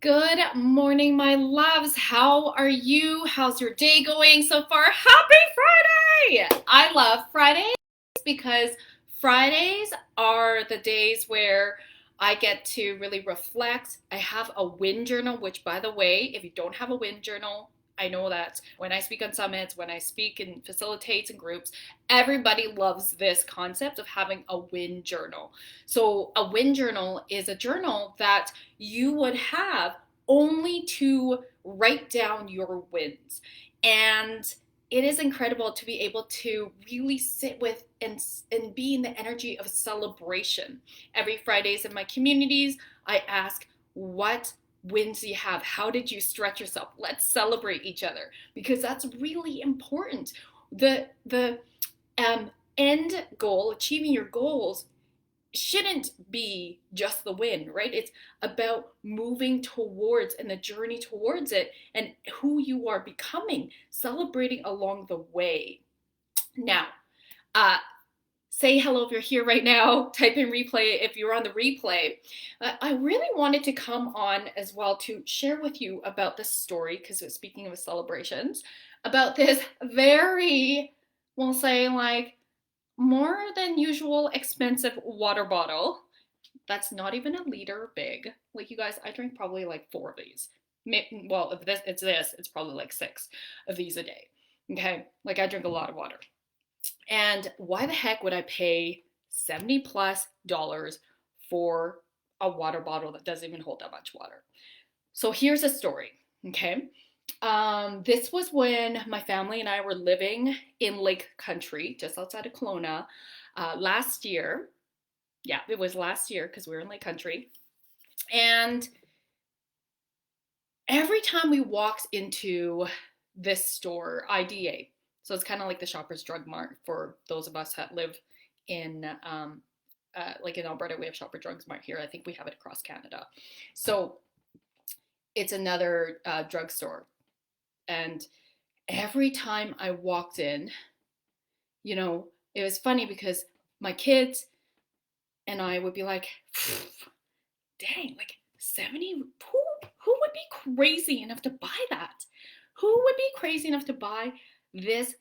Good morning, my loves. How are you? How's your day going so far? Happy Friday! I love Fridays because Fridays are the days where I get to really reflect. I have a win journal, which, by the way, if you don't have a win journal, I know that when I speak on summits, when I speak and facilitate in groups, everybody loves this concept of having a win journal. So, a win journal is a journal that you would have only to write down your wins. And it is incredible to be able to really sit with and be in the energy of celebration. Every Fridays in my communities, I ask, what wins do you have? How did you stretch yourself? Let's celebrate each other because that's really important. The end goal, achieving your goals, shouldn't be just the win, right? It's about moving towards and the journey towards it and who you are becoming, celebrating along the way. Now, uh, say hello if you're here right now. Type in replay if you're on the replay. I really wanted to come on as well to share with you about this story, because speaking of celebrations, about this very, we'll say, like, more than usual expensive water bottle that's not even a liter big. Like, you guys, I drink probably like four of these. Well, if it's probably like six of these a day. Okay, like I drink a lot of water. And why the heck would I pay 70 plus dollars for a water bottle that doesn't even hold that much water? So here's a story. Okay, this was when my family and I were living in Lake Country, just outside of Kelowna, last year. Yeah, it was last year because we were in Lake Country. And every time we walked into this store, IDA, so it's kind of like the Shoppers Drug Mart for those of us that live in, like in Alberta, we have Shoppers Drug Mart here. I think we have it across Canada. So it's another drugstore. And every time I walked in, it was funny because my kids and I would be like, dang, like 70, who would be crazy enough to buy that? Who would be crazy enough to buy this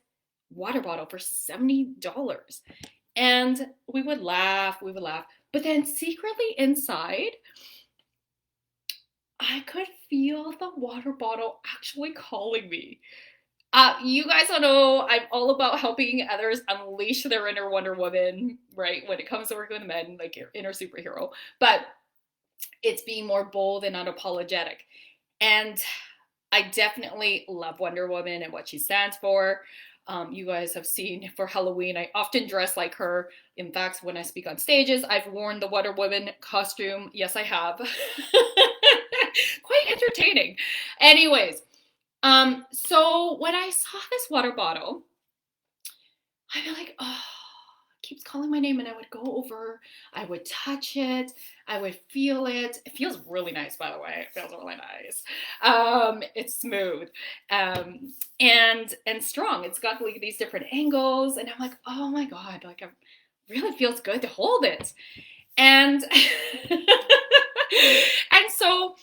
water bottle for $70? And we would laugh. But then secretly inside, I could feel the water bottle actually calling me. You guys don't know, I'm all about helping others unleash their inner Wonder Woman, right? When it comes to working with men, like your inner superhero. But it's being more bold and unapologetic. And I definitely love Wonder Woman and what she stands for. You guys have seen for Halloween, I often dress like her. In fact, when I speak on stages, I've worn the Wonder Woman costume. Yes, I have. Quite entertaining. Anyways, so when I saw this water bottle, I'd be like, oh, it keeps calling my name, and I would go over, I would touch it, I would feel it. It feels really nice, by the way. It feels really nice. It's smooth, and strong. It's got like these different angles, and I'm like, oh my god, like it really feels good to hold it. And and so,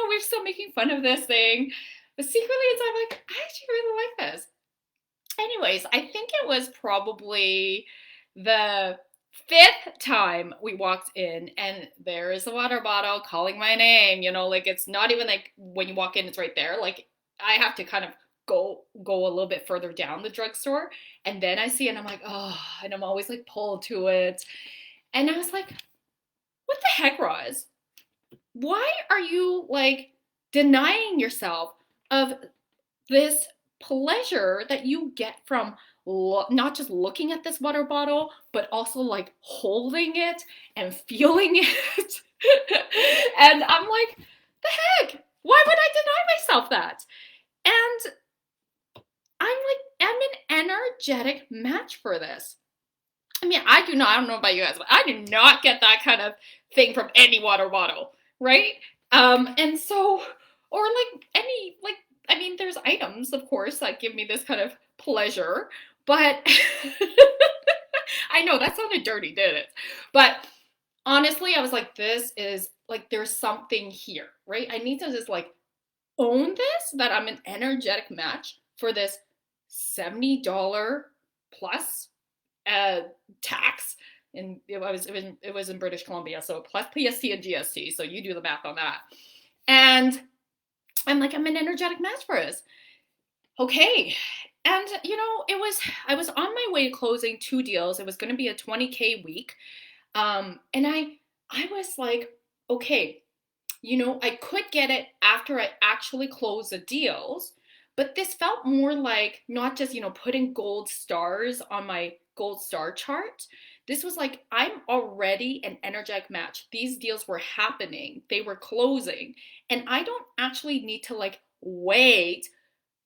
we're still making fun of this thing. But secretly inside, I'm like, I actually really like this. Anyways, I think it was probably the fifth time we walked in, and there is the water bottle calling my name. Like it's not even like when you walk in, it's right there. Like I have to kind of go a little bit further down the drugstore, and then I see it, and I'm like, oh, and I'm always like pulled to it. And I was like, what the heck, Roz? Why are you like denying yourself of this pleasure that you get from not just looking at this water bottle, but also like holding it and feeling it? And I'm like, the heck? Why would I deny myself that? And I'm an energetic match for this. I mean, I don't know about you guys, but I do not get that kind of thing from any water bottle, right? And so, or like any, like, I mean, there's items, of course, that give me this kind of pleasure, but I know that sounded dirty, did it? But honestly, I was like, this is like there's something here, right? I need to just like own this, that I'm an energetic match for this $70 plus tax. And it was in British Columbia, so plus PST and GST. So you do the math on that. And I'm like, I'm an energetic match for this. Okay. And I was on my way to closing 2 deals. It was going to be a 20K week. And I was like, okay, I could get it after I actually close the deals, but this felt more like not just, putting gold stars on my gold star chart. This was like, I'm already an energetic match. These deals were happening, they were closing, and I don't actually need to like wait.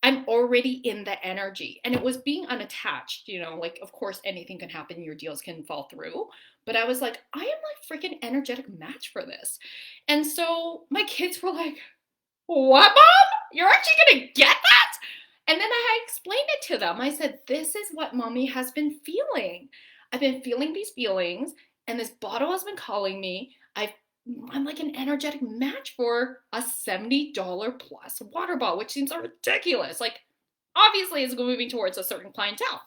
I'm already in the energy. And it was being unattached, like, of course, anything can happen. Your deals can fall through. But I was like, I am like freaking energetic match for this. And so my kids were like, what, Mom? You're actually going to get that? And then I explained it to them. I said, this is what Mommy has been feeling. I've been feeling these feelings, and this bottle has been calling me. I'm like an energetic match for a $70 plus water bottle, which seems ridiculous. Like, obviously, it's moving towards a certain clientele.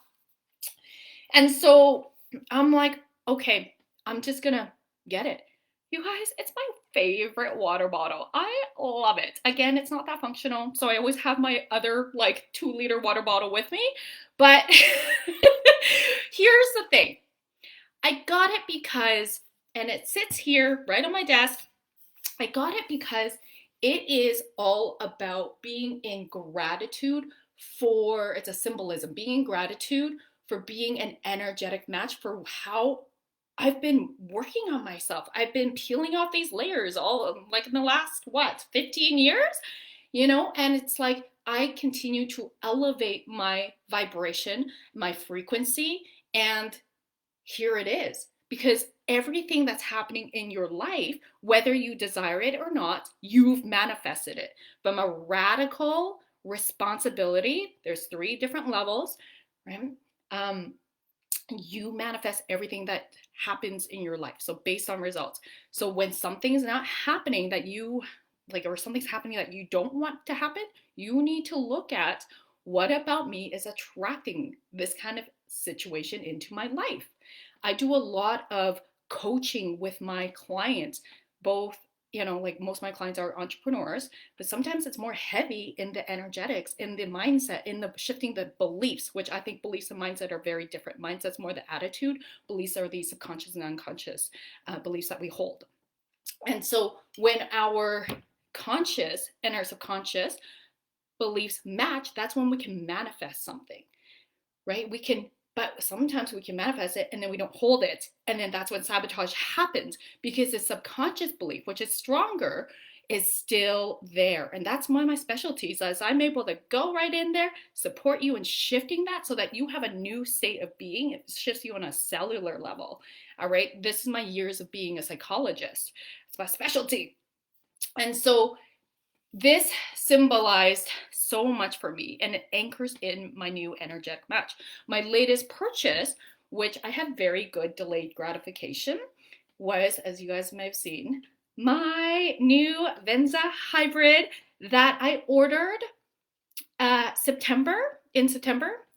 And so I'm like, okay, I'm just gonna get it. You guys, it's my favorite water bottle. I love it. Again, it's not that functional, so I always have my other like 2-liter water bottle with me. But here's the thing. I got it because, and it sits here right on my desk, I got it because it is all about being in gratitude for, it's a symbolism, being in gratitude for being an energetic match for how I've been working on myself. I've been peeling off these layers all like in the last, 15 years? And it's like I continue to elevate my vibration, my frequency, and here it is. Because everything that's happening in your life, whether you desire it or not, you've manifested it. From a radical responsibility, there's 3 different levels, right? You manifest everything that happens in your life. So based on results. So when something's not happening that you like, or something's happening that you don't want to happen, you need to look at what about me is attracting this kind of situation into my life. I do a lot of coaching with my clients, both, like most of my clients are entrepreneurs, but sometimes it's more heavy in the energetics, in the mindset, in the shifting the beliefs, which I think beliefs and mindset are very different. Mindset's more the attitude, beliefs are the subconscious and unconscious beliefs that we hold. And so when our conscious and our subconscious beliefs match, that's when we can manifest something, right? But sometimes we can manifest it and then we don't hold it. And then that's when sabotage happens, because the subconscious belief, which is stronger, is still there. And that's one of my specialties, as I'm able to go right in there, support you in shifting that so that you have a new state of being. It shifts you on a cellular level. All right. This is my years of being a psychologist. It's my specialty. And so this symbolized so much for me, and it anchors in my new energetic match. My latest purchase, which I had very good delayed gratification, was, as you guys may have seen, my new Venza hybrid that I ordered in September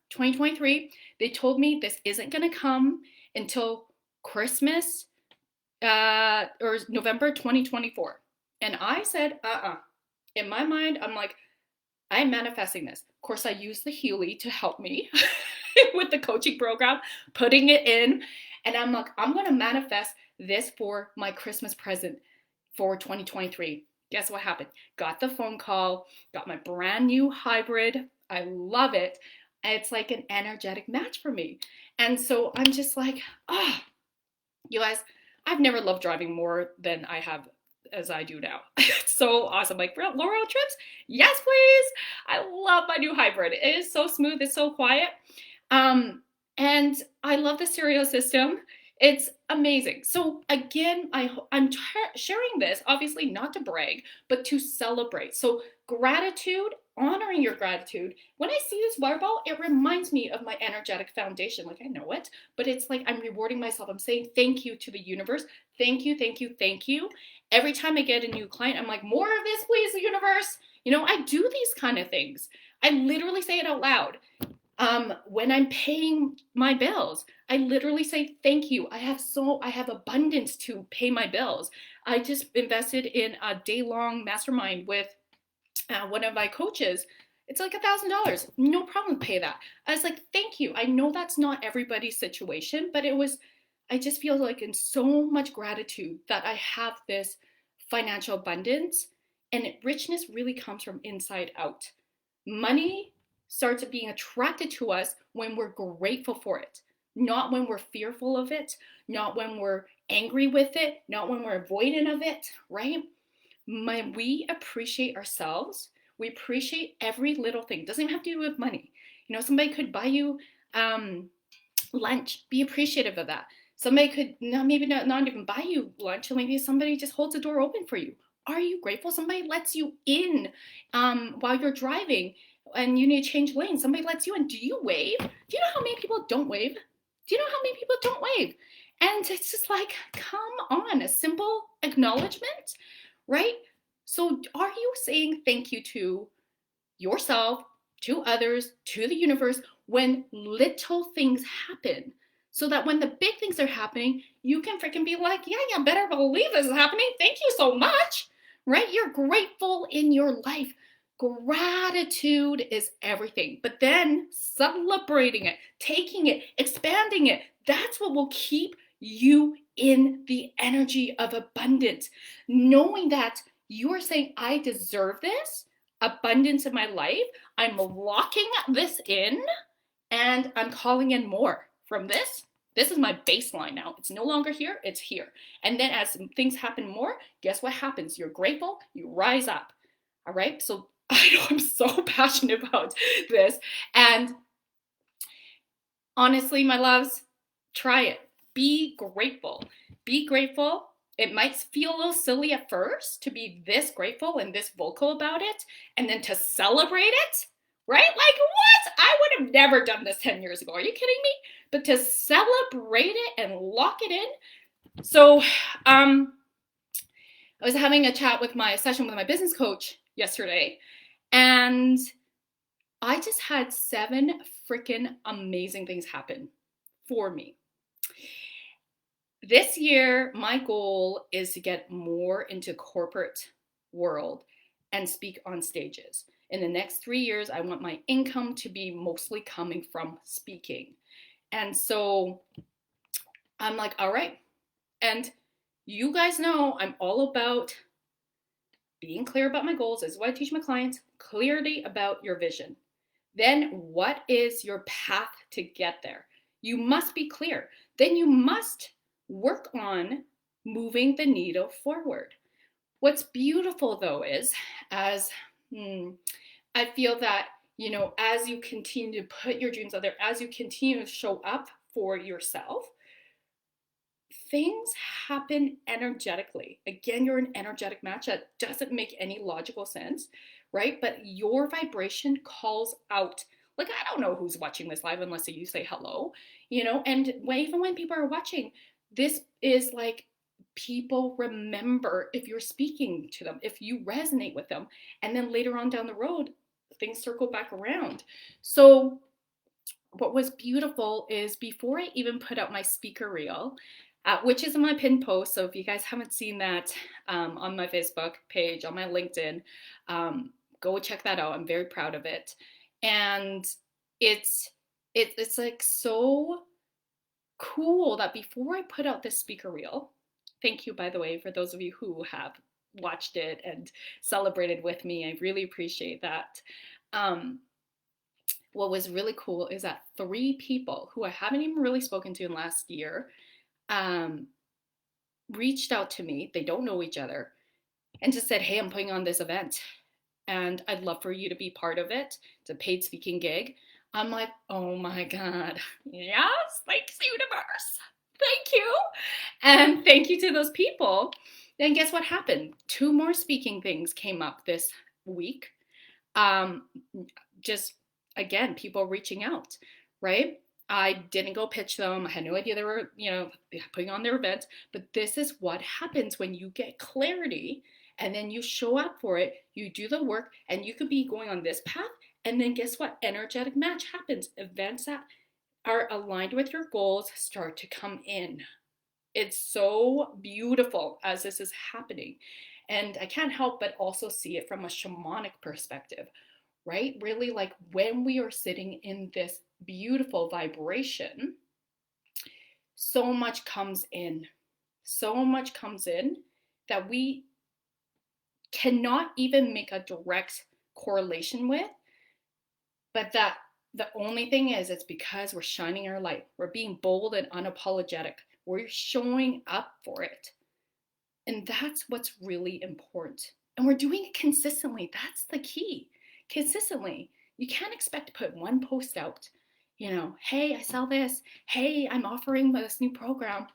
2023. They told me this isn't going to come until Christmas or November 2024. And I said, in my mind, I'm like, I'm manifesting this. Of course, I used the Healy to help me with the coaching program, putting it in. And I'm like, I'm going to manifest this for my Christmas present for 2023. Guess what happened? Got the phone call, got my brand new hybrid. I love it. It's like an energetic match for me. And so I'm just like, you guys, I've never loved driving more than I have as I do now. It's so awesome. Like, long road trips? Yes, please. I love my new hybrid. It is so smooth. It's so quiet. And I love the stereo system. It's amazing. So again, I'm sharing this, obviously not to brag, but to celebrate. So gratitude, honoring your gratitude. When I see this water bottle, it reminds me of my energetic foundation. Like, I know it, but it's like I'm rewarding myself. I'm saying thank you to the universe. Thank you, thank you, thank you. Every time I get a new client, I'm like, more of this, please, universe. I do these kind of things. I literally say it out loud. When I'm paying my bills, I literally say thank you. I have abundance to pay my bills. I just invested in a day-long mastermind with one of my coaches. It's like $1,000. No problem to pay that. I was like, thank you. I know that's not everybody's situation, but I just feel like in so much gratitude that I have this financial abundance, and richness really comes from inside out. Money starts being attracted to us when we're grateful for it, not when we're fearful of it, not when we're angry with it, not when we're avoidant of it, right? When we appreciate ourselves, we appreciate every little thing. It doesn't even have to do with money. Somebody could buy you lunch. Be appreciative of that. Somebody could maybe not even buy you lunch, or maybe somebody just holds the door open for you. Are you grateful? Somebody lets you in while you're driving and you need to change lanes. Somebody lets you in. Do you wave? Do you know how many people don't wave? Do you know how many people don't wave? And it's just like, come on, a simple acknowledgement, right? So are you saying thank you to yourself, to others, to the universe when little things happen? So that when the big things are happening, you can freaking be like, yeah, better believe this is happening. Thank you so much, right? You're grateful in your life. Gratitude is everything. But then celebrating it, taking it, expanding it, that's what will keep you in the energy of abundance. Knowing that you are saying, I deserve this abundance in my life. I'm locking this in and I'm calling in more from this. This is my baseline now. It's no longer here, it's here. And then as things happen more, guess what happens? You're grateful, you rise up. All right? So I know I'm so passionate about this. And honestly, my loves, try it. Be grateful. Be grateful. It might feel a little silly at first to be this grateful and this vocal about it, and then to celebrate it, right? Like, what? I would have never done this 10 years ago. Are you kidding me? But to celebrate it and lock it in. So I was having a chat with my session with my business coach yesterday, and I just had 7 freaking amazing things happen for me. This year, my goal is to get more into corporate world and speak on stages. In the next 3 years, I want my income to be mostly coming from speaking. And so I'm like, all right. And you guys know I'm all about being clear about my goals. This is what I teach my clients. Clarity about your vision. Then what is your path to get there? You must be clear. Then you must work on moving the needle forward. What's beautiful though is, as I feel that, as you continue to put your dreams out there, as you continue to show up for yourself, things happen energetically. Again, you're an energetic match. That doesn't make any logical sense, right? But your vibration calls out. Like, I don't know who's watching this live unless you say hello, and even when people are watching, this is like, people remember if you're speaking to them, if you resonate with them, and then later on down the road, things circle back around. So what was beautiful is before I even put out my speaker reel, which is in my pinned post. So if you guys haven't seen that on my Facebook page, on my LinkedIn, go check that out. I'm very proud of it. And it's like so cool that before I put out this speaker reel, thank you, by the way, for those of you who have watched it and celebrated with me. I really appreciate that. What was really cool is that 3 people who I haven't even really spoken to in last year reached out to me. They don't know each other, and just said, hey, I'm putting on this event and I'd love for you to be part of it. It's a paid speaking gig. I'm like, oh my God, yes, thanks, universe. Thank you. And thank you to those people. Then guess what happened? 2 more speaking things came up this week. Just again, people reaching out, right? I didn't go pitch them. I had no idea they were, putting on their event. But this is what happens when you get clarity and then you show up for it, you do the work, and you could be going on this path. And then guess what? Energetic match happens. Events that are aligned with your goals start to come in. It's so beautiful as this is happening. And I can't help but also see it from a shamanic perspective, right? Really, like when we are sitting in this beautiful vibration, so much comes in. So much comes in that we cannot even make a direct correlation with, but that the only thing is, it's because we're shining our light. We're being bold and unapologetic. We're showing up for it. And that's what's really important. And we're doing it consistently. That's the key. Consistently. You can't expect to put one post out, hey, I sell this. Hey, I'm offering this new program.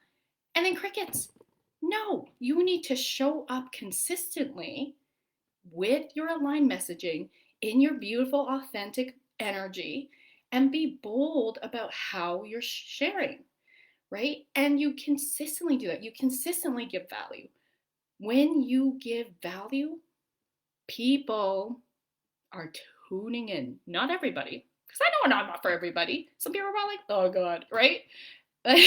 And then crickets. No, you need to show up consistently with your aligned messaging in your beautiful, authentic energy and be bold about how you're sharing, right? And you consistently do that. You consistently give value. When you give value, people are tuning in. Not everybody, because I know I'm not for everybody. Some people are like, oh God, right? But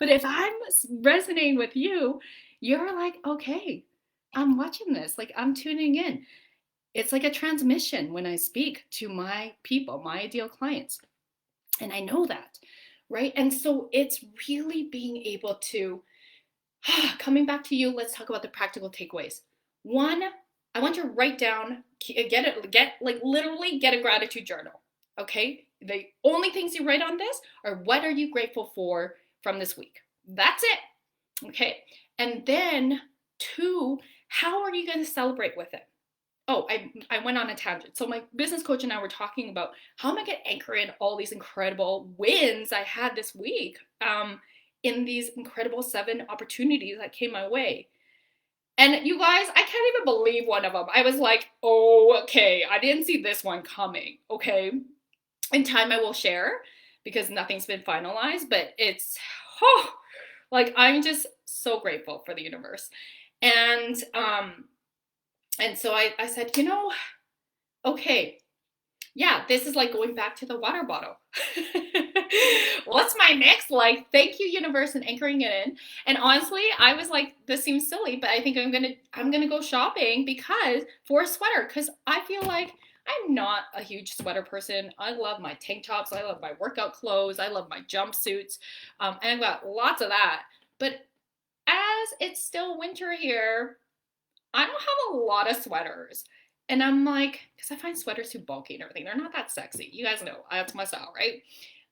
if I'm resonating with you, you're like, okay, I'm watching this. Like, I'm tuning in. It's like a transmission when I speak to my people, my ideal clients. And I know that, right? And so it's really being able to, coming back to you, let's talk about the practical takeaways. One, I want you to write down, literally get a gratitude journal, okay? The only things you write on this are what are you grateful for from this week? That's it, okay? And then two, how are you going to celebrate with it? Oh, I went on a tangent. So my business coach and I were talking about how am I going to anchor in all these incredible wins I had this week in these incredible 7 opportunities that came my way. And you guys, I can't even believe one of them. I was like, oh, okay, I didn't see this one coming, okay? In time I will share because nothing's been finalized, but it's, I'm just so grateful for the universe. And so I said, okay, yeah, this is like going back to the water bottle. What's my next? Like, thank you, universe, and anchoring it in. And honestly, I was like, this seems silly, but I think I'm gonna go shopping for a sweater, because I feel like I'm not a huge sweater person. I love my tank tops. I love my workout clothes. I love my jumpsuits. And I've got lots of that. But as it's still winter here, I don't have a lot of sweaters. And I'm like, because I find sweaters too bulky and everything. They're not that sexy. You guys know, that's my style, right?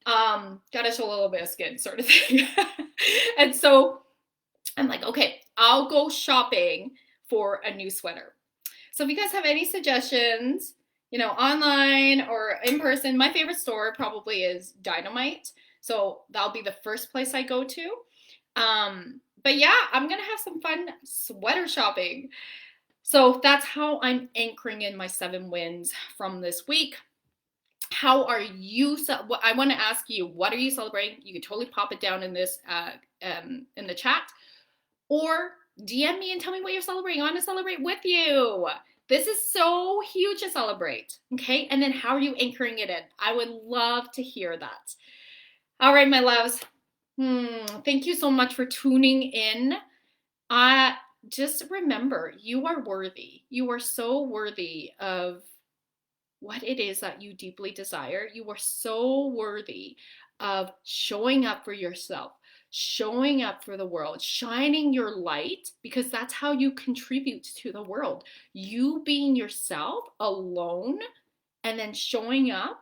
Gotta show a little bit of skin sort of thing. And so I'm like, okay, I'll go shopping for a new sweater. So if you guys have any suggestions, online or in person, my favorite store probably is Dynamite. So that'll be the first place I go to. But yeah, I'm gonna have some fun sweater shopping. So that's how I'm anchoring in my 7 wins from this week. How are you? I want to ask you, what are you celebrating? You can totally pop it down in this in the chat, or DM me and tell me what you're celebrating. I want to celebrate with you. This is so huge to celebrate. Okay, and then how are you anchoring it in? I would love to hear that. All right, my loves. Thank you so much for tuning in. Just remember, you are worthy. You are so worthy of what it is that you deeply desire. You are so worthy of showing up for yourself, showing up for the world, shining your light, because that's how you contribute to the world. You being yourself alone and then showing up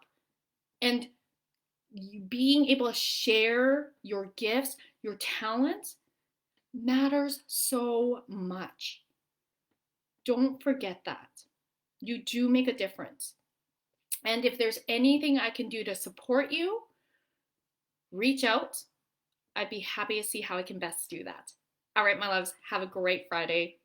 and being able to share your gifts, your talents, matters so much. Don't forget that. You do make a difference. And if there's anything I can do to support you, reach out. I'd be happy to see how I can best do that. All right, my loves, have a great Friday.